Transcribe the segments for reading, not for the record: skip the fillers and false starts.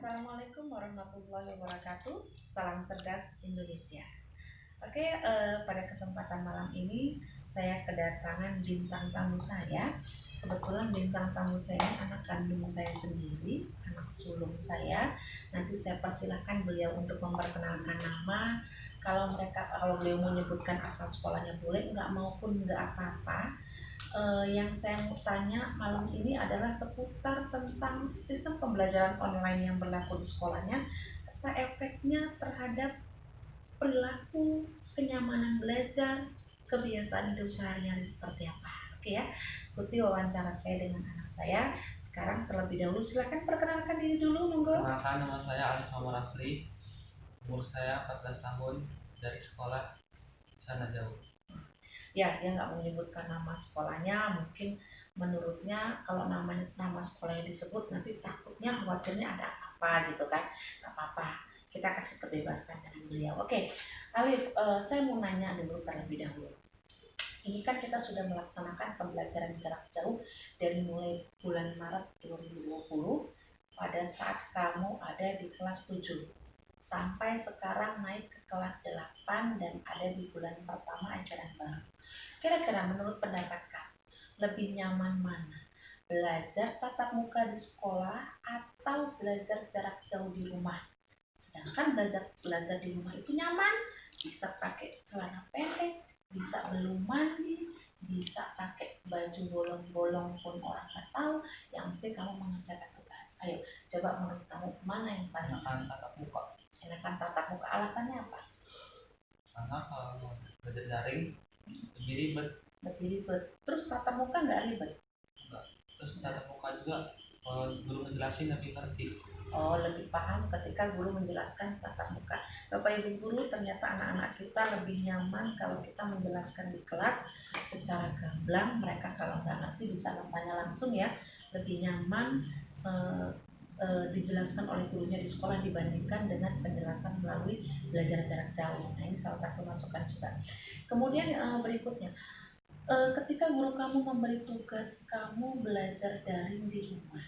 Assalamualaikum warahmatullahi wabarakatuh. Salam cerdas Indonesia. Oke, pada kesempatan malam ini saya kedatangan bintang tamu saya. Kebetulan bintang tamu saya ini anak kandung saya sendiri, anak sulung saya. Nanti saya persilahkan beliau untuk memperkenalkan nama. Kalau beliau menyebutkan asal sekolahnya boleh, nggak maupun nggak apa-apa. Yang saya mau tanya malam ini adalah seputar tentang sistem pembelajaran online yang berlaku di sekolahnya serta efeknya terhadap perilaku, kenyamanan belajar, kebiasaan hidup sehari-hari seperti apa. Oke ya, ikuti wawancara saya dengan anak saya. Sekarang terlebih dahulu silakan perkenalkan diri dulu, monggo. Perkenalkan, nama saya Alif Muhammad Rafli, umur saya 14 tahun, dari sekolah Sana Jauh. Ya, dia nggak menyebutkan nama sekolahnya, mungkin menurutnya kalau nama sekolahnya disebut nanti takutnya khawatirnya ada apa gitu kan. Nggak apa-apa, kita kasih kebebasan dengan beliau. Oke, Alif, saya mau nanya dulu terlebih dahulu. Ini kan kita sudah melaksanakan pembelajaran jarak jauh dari mulai bulan Maret 2020 pada saat kamu ada di kelas 7 sampai sekarang naik ke kelas 8 dan ada di bulan pertama ajaran baru. Kira-kira menurut pendapat kamu, lebih nyaman mana? Belajar tatap muka di sekolah atau belajar jarak jauh di rumah? Sedangkan belajar di rumah itu nyaman, bisa pakai celana pendek, bisa belum mandi, bisa pakai baju bolong-bolong pun orang nggak tahu. Yang penting kamu mengerjakan tugas. Ayo, coba menurut kamu mana yang paling Enakan tatap muka, enakan tatap muka? Alasannya apa? karena kalau belajar daring lebih ribet. Lebih ribet. Terus tatap muka nggak ribet? Enggak. Terus tatap muka juga, kalau guru ngejelasin lebih ngerti. Oh, lebih paham ketika guru menjelaskan tatap muka. Bapak Ibu guru, ternyata anak-anak kita lebih nyaman kalau kita menjelaskan di kelas secara gamblang. Mereka kalau nggak ngerti bisa bertanya langsung ya. Lebih nyaman eh, dijelaskan oleh gurunya di sekolah dibandingkan dengan penjelasan melalui belajar jarak jauh. Nah, ini salah satu masukan juga. Kemudian berikutnya, ketika guru kamu memberi tugas kamu belajar daring di rumah,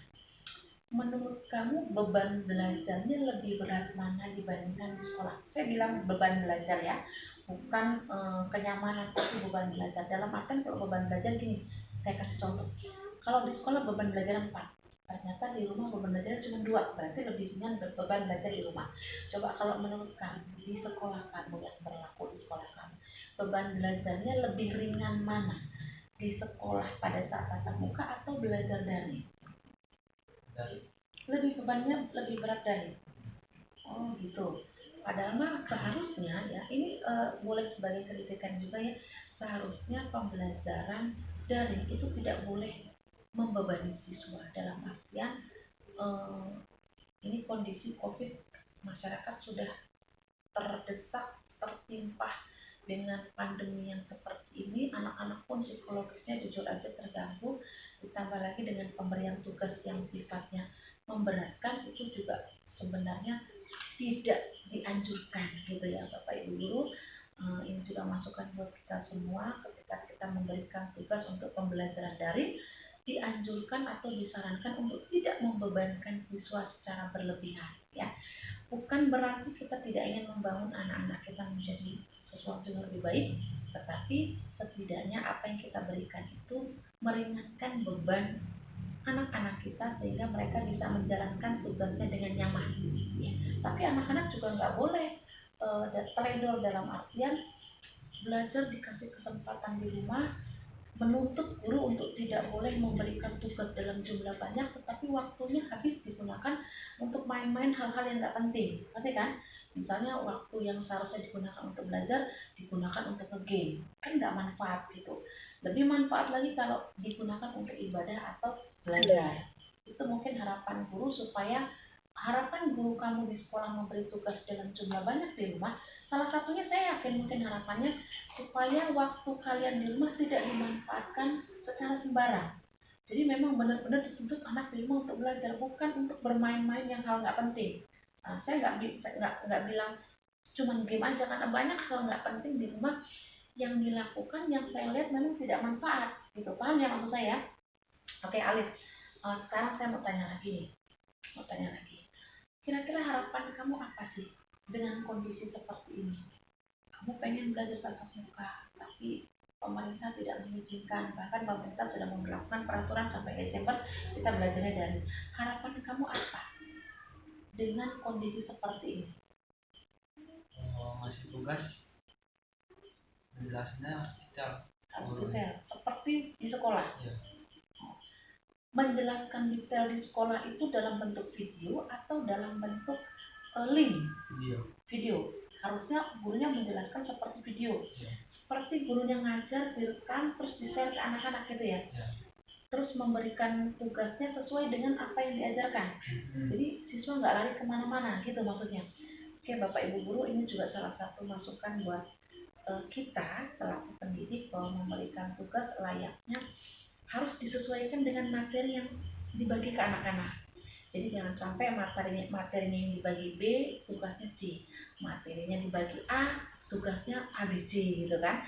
menurut kamu beban belajarnya lebih berat mana dibandingkan di sekolah? Saya bilang beban belajar ya, bukan kenyamanan, tapi beban belajar. Dalam artian kalau beban belajar gini, saya kasih contoh. Kalau di sekolah beban belajar 4, ternyata di rumah beban belajar cuma 2, berarti lebih ringan beban belajar di rumah. Coba kalau menurut kamu, di sekolah kamu yang berlaku di sekolah kamu, beban belajarnya lebih ringan mana? Di sekolah pada saat tatap muka atau belajar daring? Dari Bebannya lebih berat dari. Oh gitu. Padahal mah seharusnya ya ini boleh sebagai kritikan juga ya, seharusnya pembelajaran daring itu tidak boleh membebani siswa dalam artian eh, ini kondisi COVID, masyarakat sudah terdesak, tertimpa dengan pandemi yang seperti ini, anak-anak pun psikologisnya jujur aja terganggu, ditambah lagi dengan pemberian tugas yang sifatnya memberatkan, itu juga sebenarnya tidak dianjurkan gitu ya Bapak Ibu guru. Ini juga masukan buat kita semua, ketika kita memberikan tugas untuk pembelajaran daring, dianjurkan atau disarankan untuk tidak membebankan siswa secara berlebihan ya. Bukan berarti kita tidak ingin membangun anak-anak kita menjadi sesuatu yang lebih baik, tetapi setidaknya apa yang kita berikan itu meringankan beban anak-anak kita sehingga mereka bisa menjalankan tugasnya dengan nyaman. Ya. Tapi anak-anak juga nggak boleh teledor dalam artian belajar dikasih kesempatan di rumah, menuntut guru untuk tidak boleh memberikan tugas dalam jumlah banyak, tetapi waktunya habis digunakan untuk main-main hal-hal yang nggak penting, ngerti kan? Misalnya waktu yang seharusnya digunakan untuk belajar digunakan untuk nge-game, kan nggak manfaat gitu. Lebih manfaat lagi kalau digunakan untuk ibadah atau belajar. Itu mungkin harapan guru kamu di sekolah memberi tugas dalam jumlah banyak di rumah. Salah satunya saya yakin mungkin harapannya supaya waktu kalian di rumah tidak dimanfaatkan secara sembarang. Jadi memang benar-benar dituntut anak di rumah untuk belajar, bukan untuk bermain-main yang hal nggak penting. Nah, saya nggak bilang cuma game aja, karena banyak hal nggak penting di rumah yang dilakukan yang saya lihat memang tidak manfaat. Gitu, paham ya maksud saya? Oke Alif, sekarang saya mau tanya lagi nih, mau tanya lagi. Kira-kira harapan kamu apa sih dengan kondisi seperti ini? Kamu pengen belajar tatap muka, tapi pemerintah tidak mengizinkan. Bahkan pemerintah sudah memperlakukan peraturan sampai Desember kita belajarnya dari. Harapan kamu apa dengan kondisi seperti ini? Ngasih tugas menjelaskannya harus detail. Harus detail, seperti di sekolah. Iya. Menjelaskan detail di sekolah itu dalam bentuk video atau dalam bentuk link video. Harusnya gurunya menjelaskan seperti video, seperti gurunya ngajar direkam terus di-share ke anak-anak gitu ya. Terus memberikan tugasnya sesuai dengan apa yang diajarkan. Jadi siswa nggak lari kemana-mana gitu maksudnya. Oke Bapak Ibu Guru, ini juga salah satu masukan buat kita selaku pendidik bahwa memberikan tugas layaknya harus disesuaikan dengan materi yang dibagi ke anak-anak. Jadi jangan sampai materinya yang dibagi B, tugasnya C. Materinya dibagi A, tugasnya ABC gitu kan.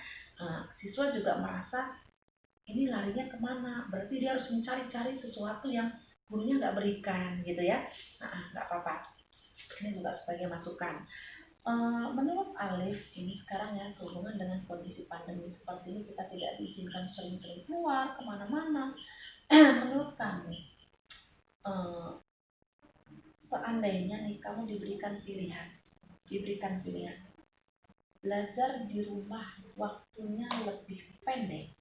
Siswa juga merasa ini larinya kemana, berarti dia harus mencari-cari sesuatu yang gurunya nggak berikan gitu ya. Nggak apa-apa. Ini juga sebagai masukan. Menurut Alif, ini sekarang ya sehubungan dengan kondisi pandemi seperti ini kita tidak diizinkan sering-sering keluar kemana-mana. Menurut kamu, seandainya nih kamu diberikan pilihan, belajar di rumah waktunya lebih pendek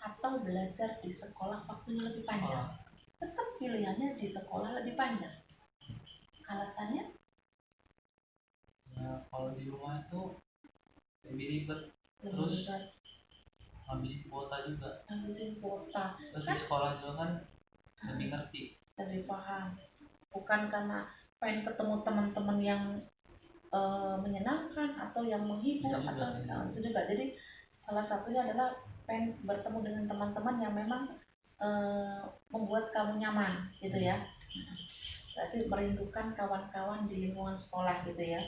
atau belajar di sekolah waktunya lebih panjang, tetap pilihannya di sekolah lebih panjang. Alasannya? Ya, kalau di rumah itu lebih ribet, terus habisin kuota juga. Terus kan di sekolah juga kan lebih ngerti, lebih paham. Bukan karena pengen ketemu teman-teman yang menyenangkan atau yang menghibur itu juga. Jadi salah satunya adalah pengen bertemu dengan teman-teman yang memang membuat kamu nyaman gitu ya. Berarti merindukan kawan-kawan di lingkungan sekolah gitu ya.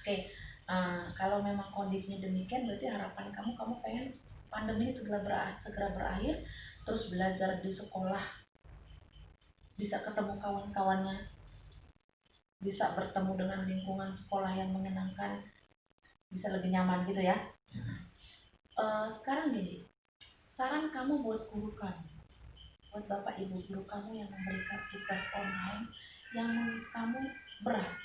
Oke, kalau memang kondisinya demikian, berarti harapan kamu pengen pandemi ini segera berakhir, terus belajar di sekolah, bisa ketemu kawan-kawannya, bisa bertemu dengan lingkungan sekolah yang menyenangkan, bisa lebih nyaman gitu ya. Sekarang gini, saran kamu buat guru kamu, buat bapak ibu guru kamu yang memberikan tugas online yang menurut kamu berat,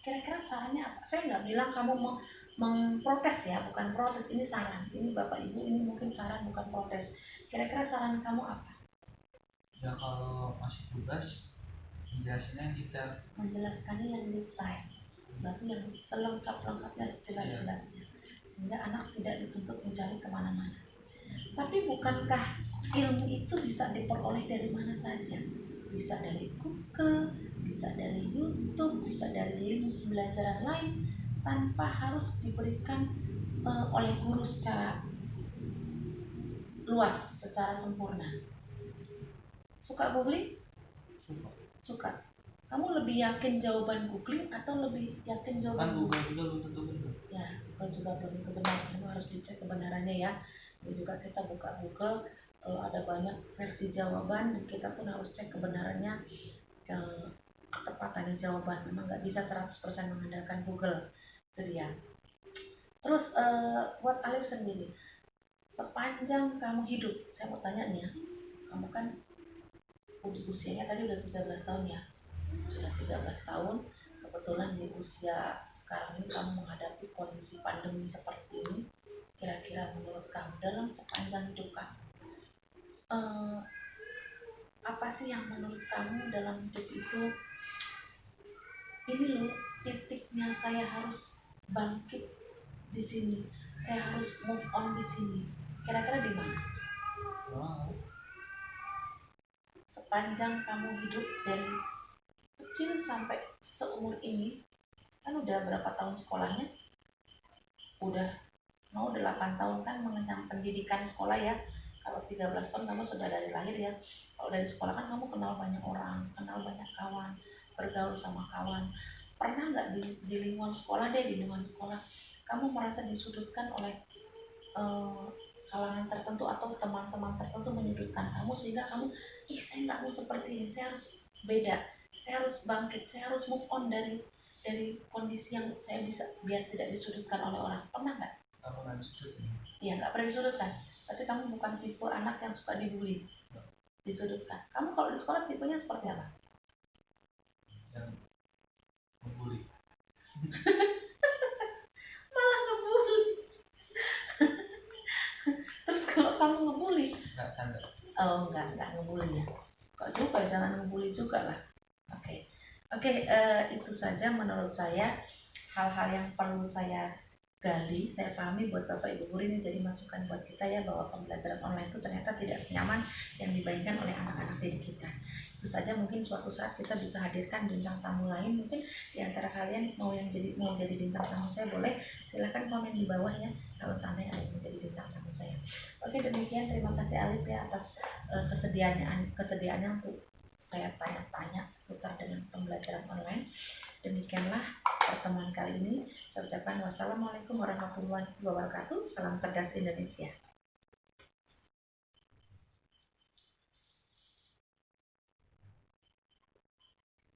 kira-kira sarannya apa? Saya nggak bilang kamu mau memprotes ya, bukan protes, ini saran, ini bapak ibu, ini mungkin saran bukan protes. Kira-kira saran kamu apa? Ya kalau masih tugas menjelaskannya yang detail, berarti yang selengkap-lengkapnya, sejelas-jelasnya, sehingga anak tidak dituntut mencari kemana-mana. Tapi bukankah ilmu itu bisa diperoleh dari mana saja? Bisa dari Google, bisa dari YouTube, bisa dari link pembelajaran lain, tanpa harus diberikan oleh guru secara luas, secara sempurna. Suka googling? Suka. Kamu lebih yakin jawaban googling atau lebih yakin jawaban Google juga belum tentu benar? Ya, Google juga belum tentu benar. Kamu harus dicek kebenarannya ya. Dan juga kita buka Google, ada banyak versi jawaban, dan kita pun harus cek kebenarannya, ketepatannya jawaban. Memang nggak bisa 100% mengandalkan Google. Itu dia. Terus buat Alif sendiri, sepanjang kamu hidup, saya mau tanya nih ya, kamu kan usianya tadi udah 13 tahun ya, sudah 13 tahun, kebetulan di usia sekarang ini kamu menghadapi kondisi pandemi seperti ini. Kira-kira menurut kamu dalam sepanjang hidup kamu, apa sih yang menurut kamu dalam hidup itu, ini loh titiknya, saya harus bangkit di sini, saya harus move on di sini, kira-kira di mana? Sepanjang kamu hidup dari kecil sampai seumur ini, kan udah berapa tahun sekolahnya? Udah mau 8 tahun kan mengenyam pendidikan sekolah ya. Kalau 13 tahun kamu sudah dari lahir ya. Kalau dari sekolah kan kamu kenal banyak orang, kenal banyak kawan, bergaul sama kawan. Pernah nggak di lingkungan sekolah di lingkungan sekolah kamu merasa disudutkan oleh kalangan tertentu atau teman-teman tertentu menyudutkan kamu, sehingga kamu, saya nggak mau seperti ini, saya harus beda, saya harus bangkit, saya harus move on dari kondisi yang saya bisa, biar tidak disudutkan oleh orang. Pernah nggak? Nggak pernah disudutkan. Iya, nggak pernah disudutkan. Berarti kamu bukan tipe anak yang suka dibully, disudutkan. Kamu kalau di sekolah tipenya seperti apa? Yang membuli. Malah ngebully. Terus kalau kamu ngebully? Nggak sadar. Oh, nggak ngebully ya. Kok juga jangan ngebully juga lah. Oke. Oke, itu saja menurut saya hal-hal yang perlu saya gali, saya pahami buat Bapak Ibu guru. Ini jadi masukan buat kita ya, bahwa pembelajaran online itu ternyata tidak senyaman yang dibayangkan oleh anak-anak didik kita. Itu saja, mungkin suatu saat kita bisa hadirkan bintang tamu lain. Mungkin di antara kalian mau jadi bintang tamu saya, boleh silahkan komen di bawah ya, kalau seandainya ada yang menjadi bintang tamu saya. Oke, demikian, terima kasih Alif ya atas kesediaannya untuk saya tanya-tanya seputar dengan pembelajaran online. Demikianlah pertemuan kali ini. Saya ucapkan wassalamualaikum warahmatullahi wabarakatuh. Salam cerdas Indonesia.